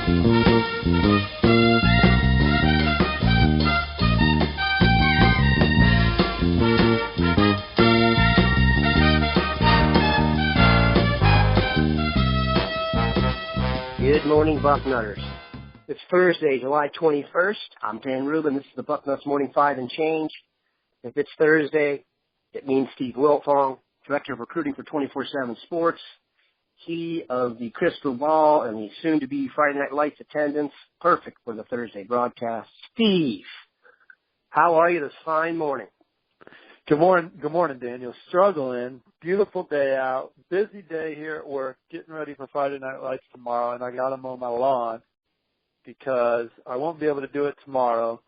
Good morning, Bucknutters. It's Thursday, July 21st. I'm Dan Rubin. This is the Bucknuts Morning 5 and Change. If it's Thursday, it means Steve Wiltfong, Director of Recruiting for 24/7 Sports. He of the Crystal Ball and the soon-to-be Friday Night Lights attendance. Perfect for the Thursday broadcast. Steve, how are you this fine morning? Good morning, Daniel. Struggling. Beautiful day out. Busy day here at work. Getting ready for Friday Night Lights tomorrow, and I got to mow my lawn because I won't be able to do it tomorrow.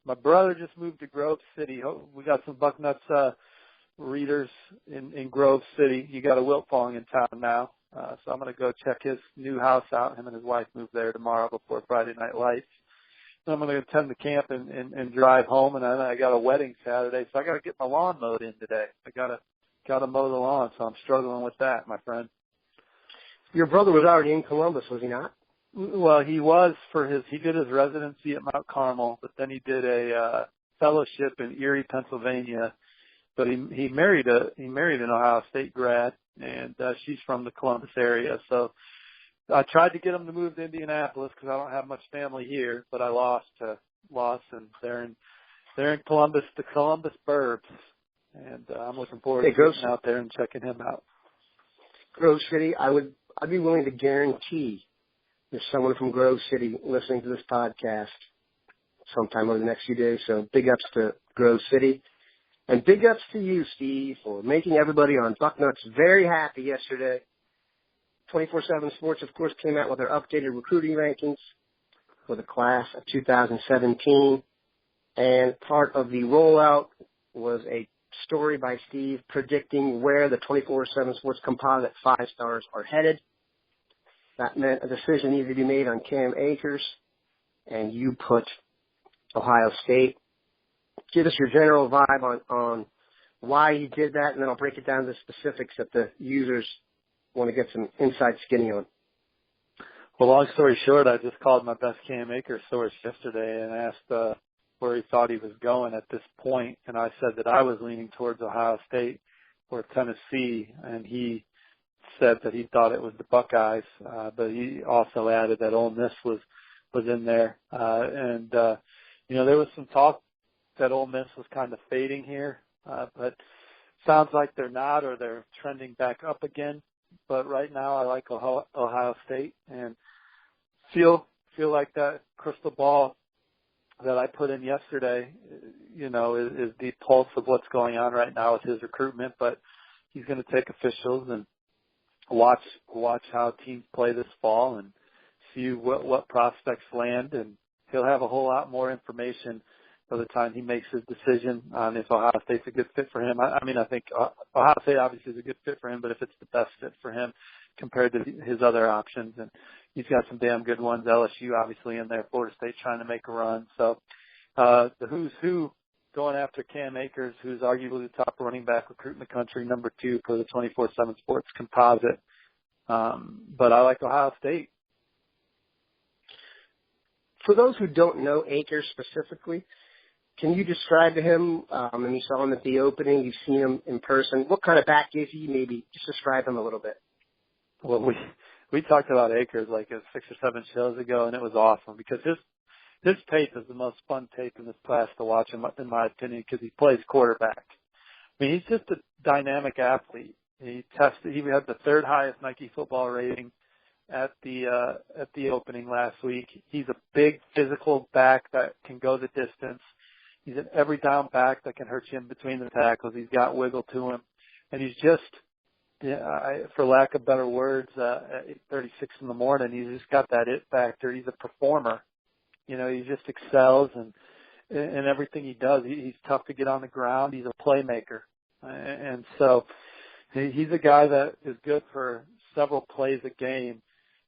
My brother just moved to Grove City. We got some Bucknuts readers in Grove City. You got a Wiltfong in town now, so I'm going to go check his new house out. Him and his wife moved there tomorrow before Friday Night Lights. I'm going to attend the camp and drive home, and then I got a wedding Saturday, so I got to get my lawn mowed in today. I got to mow the lawn, so I'm struggling with that, my friend. Your brother was already in Columbus, was he not? Well, he was he did his residency at Mount Carmel, but then he did a fellowship in Erie, Pennsylvania. But he married an Ohio State grad, and she's from the Columbus area, so I tried to get them to move to Indianapolis because I don't have much family here, but I lost, and they're in Columbus, the Columbus Burbs, and I'm looking forward to getting out there and checking him out. Grove City, I'd be willing to guarantee there's someone from Grove City listening to this podcast sometime over the next few days. So big ups to Grove City, and big ups to you, Steve, for making everybody on Bucknuts very happy yesterday. 24/7 Sports, of course, came out with their updated recruiting rankings for the class of 2017. And part of the rollout was a story by Steve predicting where the 24/7 Sports composite 5 stars are headed. That meant a decision needed to be made on Cam Akers, and you put Ohio State. Give us your general vibe on why you did that, and then I'll break it down to the specifics that the users want to get some inside skinny on. Well, long story short, I just called my best Cam Akers source yesterday and asked where he thought he was going at this point, and I said that I was leaning towards Ohio State or Tennessee, and he said that he thought it was the Buckeyes, but he also added that Ole Miss was in there, and there was some talk that Ole Miss was kind of fading here, but sounds like they're not, or they're trending back up again. But right now, I like Ohio State and feel like that crystal ball that I put in yesterday, is the pulse of what's going on right now with his recruitment. But he's going to take officials and watch how teams play this fall and see what prospects land, and he'll have a whole lot more information by the time he makes his decision on if Ohio State's a good fit for him. I think Ohio State obviously is a good fit for him, but if it's the best fit for him compared to his other options, and he's got some damn good ones, LSU obviously in there, Florida State trying to make a run. So the who's who going after Cam Akers, who's arguably the top running back recruit in the country, number 2 for the 24/7 Sports composite. But I like Ohio State. For those who don't know Akers specifically, can you describe to him, and you saw him at the opening, you've seen him in person, what kind of back is he? Maybe just describe him a little bit. Well, we talked about Akers like 6 or 7 shows ago, and it was awesome because his tape is the most fun tape in this class to watch, in my opinion, because he plays quarterback. I mean, he's just a dynamic athlete. He had the 3rd highest Nike football rating at the opening last week. He's a big physical back that can go the distance. He's an every down back that can hurt you in between the tackles. He's got wiggle to him. And he's just, for lack of better words, at 8:36 in the morning, he's just got that it factor. He's a performer. He just excels and everything he does. He's tough to get on the ground. He's a playmaker. And so he's a guy that is good for several plays a game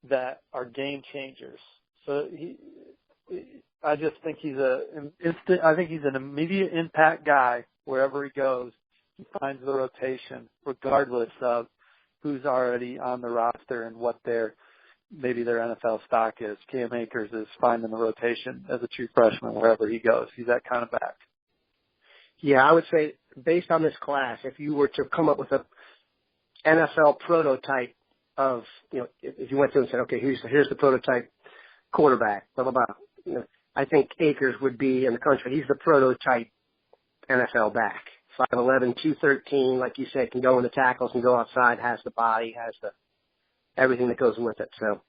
that are game changers. So I just think he's an immediate impact guy wherever he goes. He finds the rotation regardless of who's already on the roster and what their maybe their NFL stock is. Cam Akers is finding the rotation as a true freshman wherever he goes. He's that kind of back. Yeah, I would say based on this class, if you were to come up with a NFL prototype of, if you went through and said, okay, here's the prototype quarterback, blah, blah, blah. I think Akers would be in the country. He's the prototype NFL back. 5'11", 213, like you said, can go in the tackles, can go outside, has the body, has the everything that goes with it. So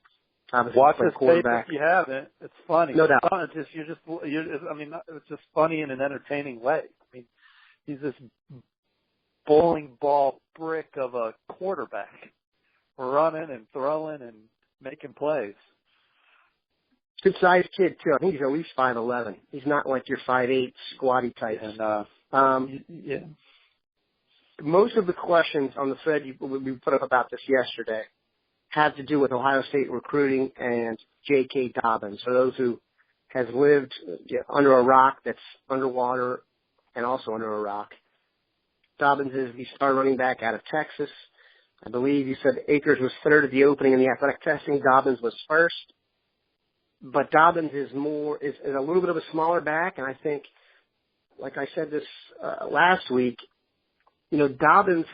obviously, watch this quarterback. tape if you haven't. It's funny. No doubt. It's just funny in an entertaining way. I mean, he's this bowling ball brick of a quarterback, running and throwing and making plays. Good sized kid too. I think he's at least 5'11". He's not like your 5'8" squatty types. And yeah. Most of the questions on the thread we put up about this yesterday had to do with Ohio State recruiting and J.K. Dobbins. For those who has lived under a rock that's underwater and also under a rock, Dobbins is the star running back out of Texas. I believe you said Akers was third at the opening in the athletic testing. Dobbins was first. But Dobbins is a little bit of a smaller back, and I think, like I said this last week, Dobbins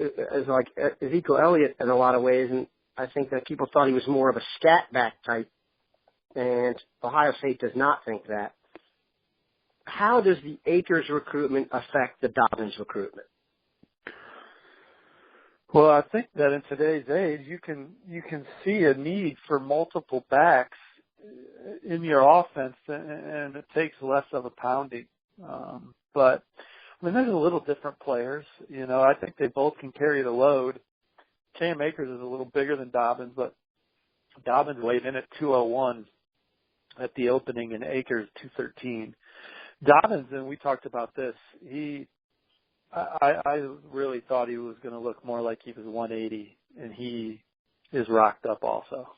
is like Ezekiel Elliott in a lot of ways, and I think that people thought he was more of a scat back type, and Ohio State does not think that. How does the Akers recruitment affect the Dobbins recruitment? Well, I think that in today's age, you can see a need for multiple backs in your offense, and it takes less of a pounding. But I mean, there's a little different players. I think they both can carry the load. Cam Akers is a little bigger than Dobbins, but Dobbins weighed in at 201 at the opening, and Akers 213. Dobbins, and we talked about this. I really thought he was going to look more like he was 180, and he is rocked up also.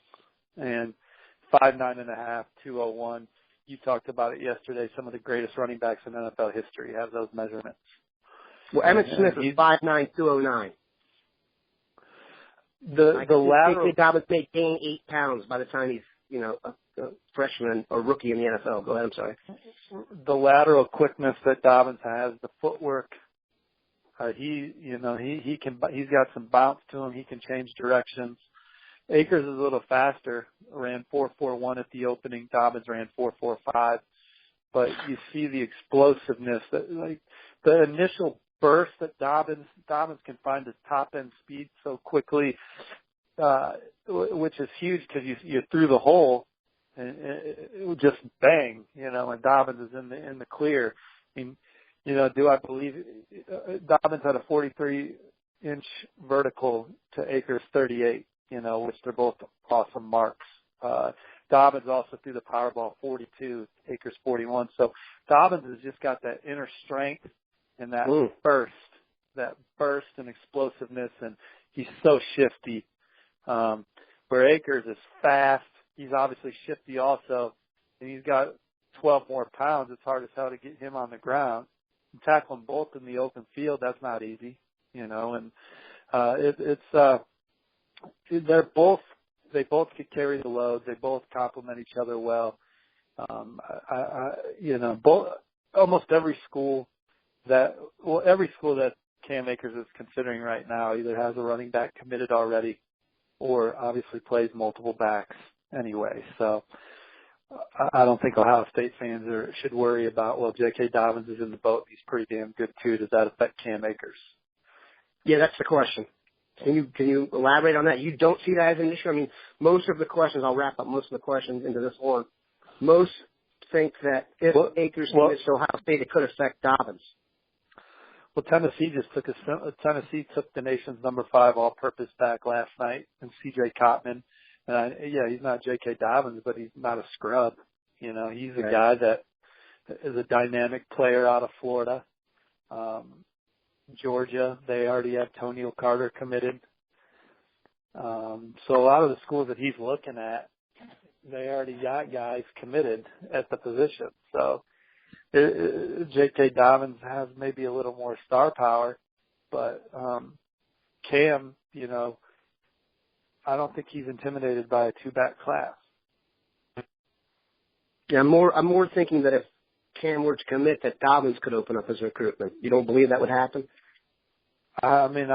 And 5'9.5", 201. You talked about it yesterday. Some of the greatest running backs in NFL history have those measurements. Well, Emmett Smith is 5'9", 209. The lateral. J.K. Dobbins may gain 8 pounds by the time he's a freshman or rookie in the NFL. Go ahead. I'm sorry. The lateral quickness that Dobbins has, the footwork. He's got some bounce to him. He can change directions. Akers is a little faster, ran 4.41 at the opening. Dobbins ran 4.45. But you see the explosiveness, the initial burst that Dobbins can find his top end speed so quickly, which is huge because you're through the hole and it would just bang, and Dobbins is in the clear. I mean, do I believe Dobbins had a 43-inch vertical to Akers 38, which they're both awesome marks. Dobbins also threw the Powerball 42, Akers 41. So Dobbins has just got that inner strength and that burst and explosiveness, and he's so shifty. Where Akers is fast, he's obviously shifty also, and he's got 12 more pounds. It's hard as hell to get him on the ground. And tackle them both in the open field, that's not easy, and they both could carry the load. They both complement each other well. Almost every school that Cam Akers is considering right now either has a running back committed already or obviously plays multiple backs anyway. So I don't think Ohio State fans should worry about, well, J.K. Dobbins is in the boat. He's pretty damn good too. Does that affect Cam Akers? Yeah, that's the question. Can you elaborate on that? You don't see that as an issue? I mean, most of the questions, I'll wrap up most of the questions into this one. Most think that if Akers commits to Ohio State, it could affect Dobbins. Well, Tennessee took the nation's number 5 all-purpose back last night, and C.J. Cotman. He's not J.K. Dobbins, but he's not a scrub. He's a guy that is a dynamic player out of Florida. Georgia, they already have Tonio Carter committed. So a lot of the schools that he's looking at, they already got guys committed at the position. So J.K. Dobbins has maybe a little more star power, but Cam, I don't think he's intimidated by a two-back class. Yeah, I'm more thinking that if Cam were to commit, that Dobbins could open up his recruitment. You don't believe that would happen? I mean,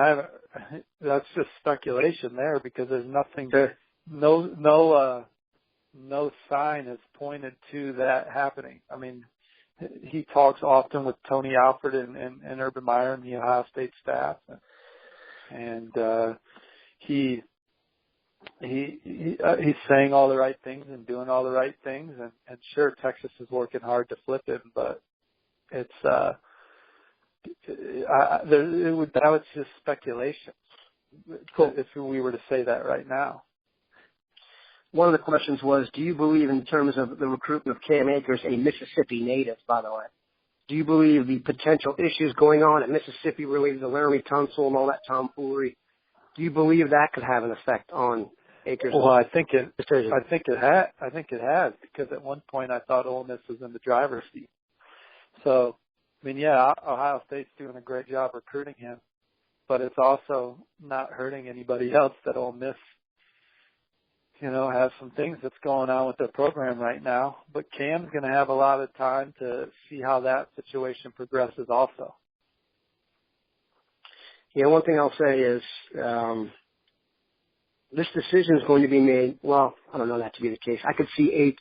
that's just speculation there because there's nothing, Sure. no sign has pointed to that happening. I mean, he talks often with Tony Alford and Urban Meyer and the Ohio State staff, and he's saying all the right things and doing all the right things, and sure, Texas is working hard to flip him, but it's that was just speculation. Cool. If we were to say that right now. One of the questions was, do you believe in terms of the recruitment of Cam Akers, a Mississippi native, by the way, do you believe the potential issues going on at Mississippi related to Laramie Tunsil and all that tomfoolery, do you believe that could have an effect on Akers? Well, I think it has because at one point I thought Ole Miss was in the driver's seat. So, I mean, yeah, Ohio State's doing a great job recruiting him, but it's also not hurting anybody else that Ole Miss, has some things that's going on with their program right now. But Cam's going to have a lot of time to see how that situation progresses also. Yeah, one thing I'll say is this decision is going to be made, well, I don't know that to be the case. I could see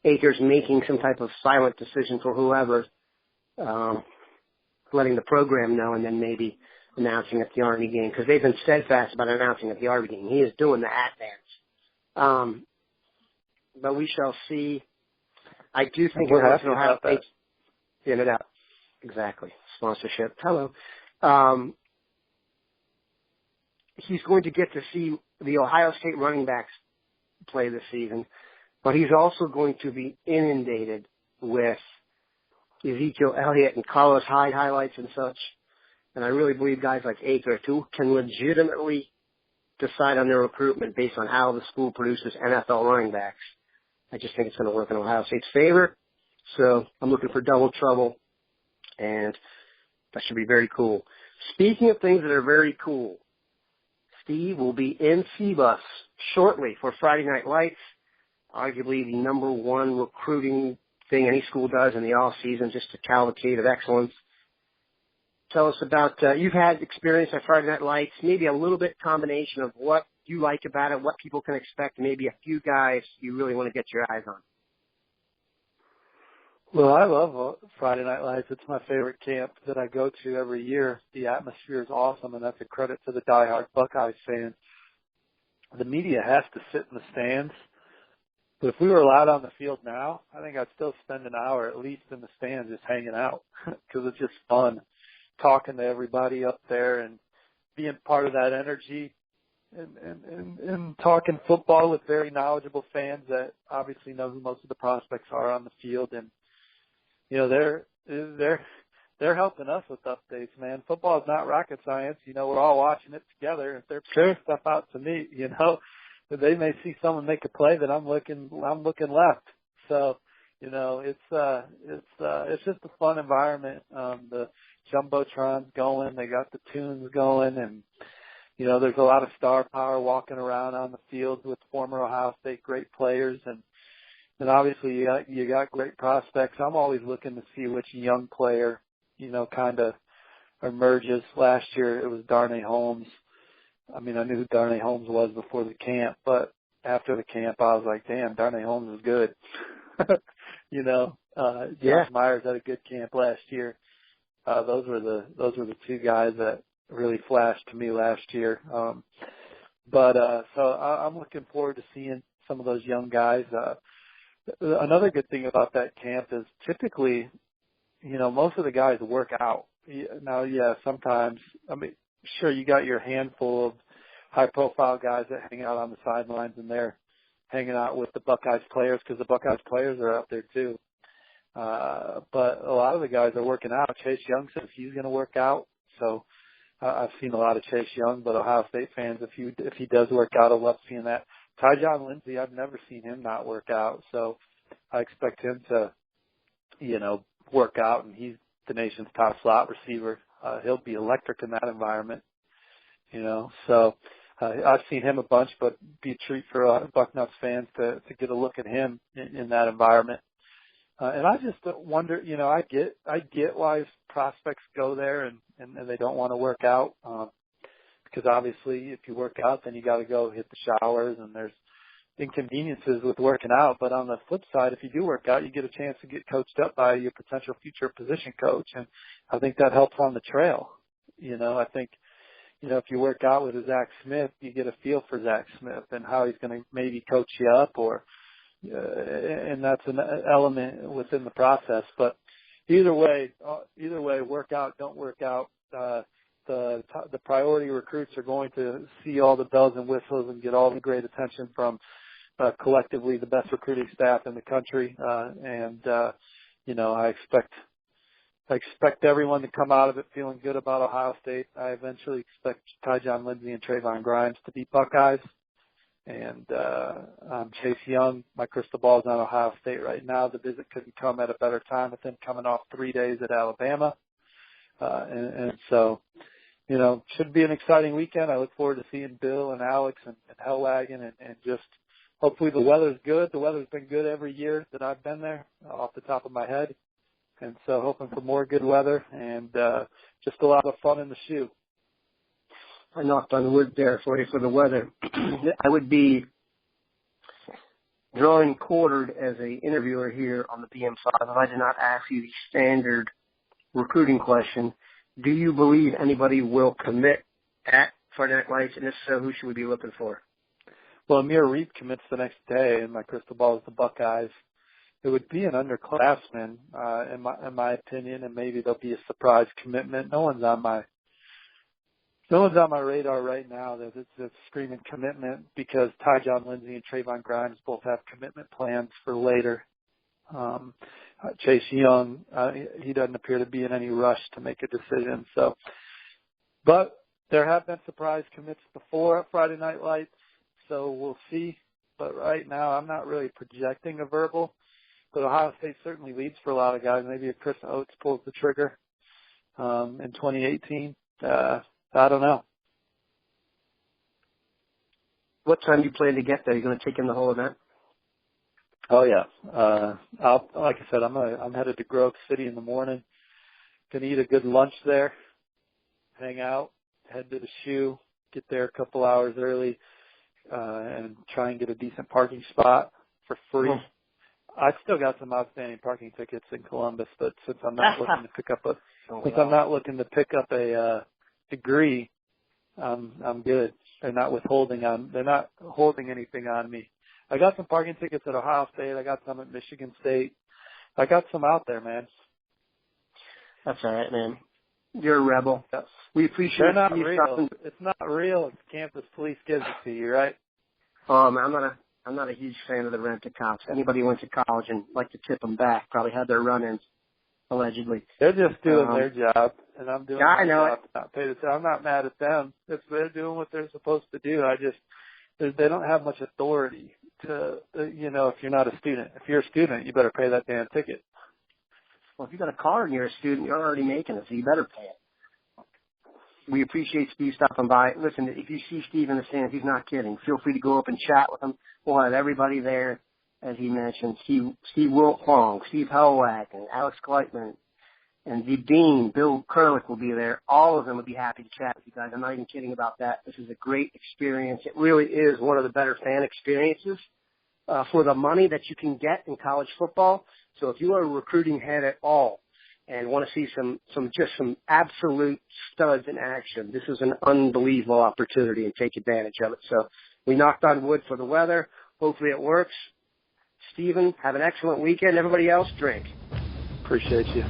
Akers making some type of silent decision for whoever, letting the program know and then maybe announcing at the Army game because they've been steadfast about announcing at the Army game. He is doing the hat dance. But we shall see. I do think we're happy about that. No doubt. Exactly. Sponsorship. Hello. He's going to get to see the Ohio State running backs play this season, but he's also going to be inundated with Ezekiel Elliott and Carlos Hyde highlights and such. And I really believe guys like Akers, who can legitimately decide on their recruitment based on how the school produces NFL running backs. I just think it's going to work in Ohio State's favor. So I'm looking for double trouble, and that should be very cool. Speaking of things that are very cool, Steve will be in C-Bus shortly for Friday Night Lights, arguably the number one recruiting thing any school does in the off season, just a cavalcade of excellence. Tell us about, you've had experience at Friday Night Lights, maybe a little bit combination of what you like about it, what people can expect, maybe a few guys you really want to get your eyes on. Well, I love Friday Night Lights. It's my favorite camp that I go to every year. The atmosphere is awesome, and that's a credit to the diehard Buckeyes fans. The media has to sit in the stands, but if we were allowed on the field now, I think I'd still spend an hour at least in the stands just hanging out because it's just fun. Talking to everybody up there and being part of that energy and talking football with very knowledgeable fans that obviously know who most of the prospects are on the field. And, they're helping us with updates, man. Football is not rocket science. We're all watching it together. If they're putting stuff out to me, they may see someone make a play that I'm looking left. So, it's just a fun environment. The Jumbotron's going, they got the tunes going, and, there's a lot of star power walking around on the field with former Ohio State great players, and obviously you got great prospects. I'm always looking to see which young player, kind of emerges. Last year it was Darnay Holmes. I mean, I knew who Darnay Holmes was before the camp, but after the camp I was like, damn, Darnay Holmes is good. Josh Myers had a good camp last year. Those were the two guys that really flashed to me last year. So I'm looking forward to seeing some of those young guys. Another good thing about that camp is typically, most of the guys work out. Now, sometimes, sure, you got your handful of high-profile guys that hang out on the sidelines, and they're hanging out with the Buckeyes players because the Buckeyes players are out there too. But a lot of the guys are working out. Chase Young says he's going to work out. So I've seen a lot of Chase Young, but Ohio State fans, if he does work out, I love seeing that. Tyjon Lindsey, I've never seen him not work out. So I expect him to, work out, and he's the nation's top slot receiver. He'll be electric in that environment, So I've seen him a bunch, but be a treat for Bucknuts fans to get a look at him in that environment. And I just wonder, I get why prospects go there and they don't want to work out. Because obviously if you work out, then you got to go hit the showers and there's inconveniences with working out. But on the flip side, if you do work out, you get a chance to get coached up by your potential future position coach. And I think that helps on the trail. I think, if you work out with Zach Smith, you get a feel for Zach Smith and how he's going to maybe coach you up and that's an element within the process. But either way, work out, don't work out. The priority recruits are going to see all the bells and whistles and get all the great attention from collectively the best recruiting staff in the country. I expect everyone to come out of it feeling good about Ohio State. I eventually expect Tyjon Lindsey and Trayvon Grimes to beat Buckeyes. And Chase Young, my crystal ball is on Ohio State right now. The visit couldn't come at a better time with him coming off 3 days at Alabama. So, should be an exciting weekend. I look forward to seeing Bill and Alex and Hellwagon and just hopefully the weather's good. The weather's been good every year that I've been there off the top of my head. And so hoping for more good weather and just a lot of fun in the shoe. I knocked on wood there for you for the weather. I would be drawing quartered as an interviewer here on the PM5 if I did not ask you the standard recruiting question. Do you believe anybody will commit at Frontenac Lights? And if so, who should we be looking for? Well, Amir Reed commits the next day, and my crystal ball is the Buckeyes. It would be an underclassman, in my opinion, and maybe there'll be a surprise commitment. No one's on my radar right now that's screaming commitment because Tyjon Lindsey and Trayvon Grimes both have commitment plans for later. Chase Young, he doesn't appear to be in any rush to make a decision. But there have been surprise commits before at Friday Night Lights, so we'll see. But right now, I'm not really projecting a verbal. But Ohio State certainly leads for a lot of guys. Maybe if Chris Oates pulls the trigger in 2018. I don't know. What time do you plan to get there? Are you going to take in the whole event? Oh yeah. Like I said, I'm headed to Grove City in the morning. Gonna eat a good lunch there, hang out, head to the shoe, get there a couple hours early, and try and get a decent parking spot for free. I still got some outstanding parking tickets in Columbus, but since I'm not looking to pick up a degree, I'm good. They're not holding anything on me. I got some parking tickets at Ohio State. I got some at Michigan State. I got some out there, man. That's all right, man. You're a rebel. Yes. We appreciate They're not real. It's not real. Campus police gives it to you, right? I'm not a huge fan of the rent-a-cops. Anybody who went to college and liked to tip them back probably had their run-ins, allegedly. They're just doing their job, and I'm doing my job. I'm not mad at them. They're doing what they're supposed to do. They don't have much authority to, if you're not a student. If you're a student, you better pay that damn ticket. Well, if you got a car and you're a student, you're already making it, so you better pay it. We appreciate Steve stopping by. Listen, if you see Steve in the stands, he's not kidding. Feel free to go up and chat with him. We'll have everybody there, as he mentioned. Steve Wiltfong, Steve Hellwagon, Alex Gleitman, and the Dean, Bill Kurlick will be there. All of them would be happy to chat with you guys. I'm not even kidding about that. This is a great experience. It really is one of the better fan experiences for the money that you can get in college football. So if you are a recruiting head at all, and want to see some absolute studs in action, this is an unbelievable opportunity and take advantage of it. So we knocked on wood for the weather. Hopefully it works. Stephen, have an excellent weekend. Everybody else, drink. Appreciate you.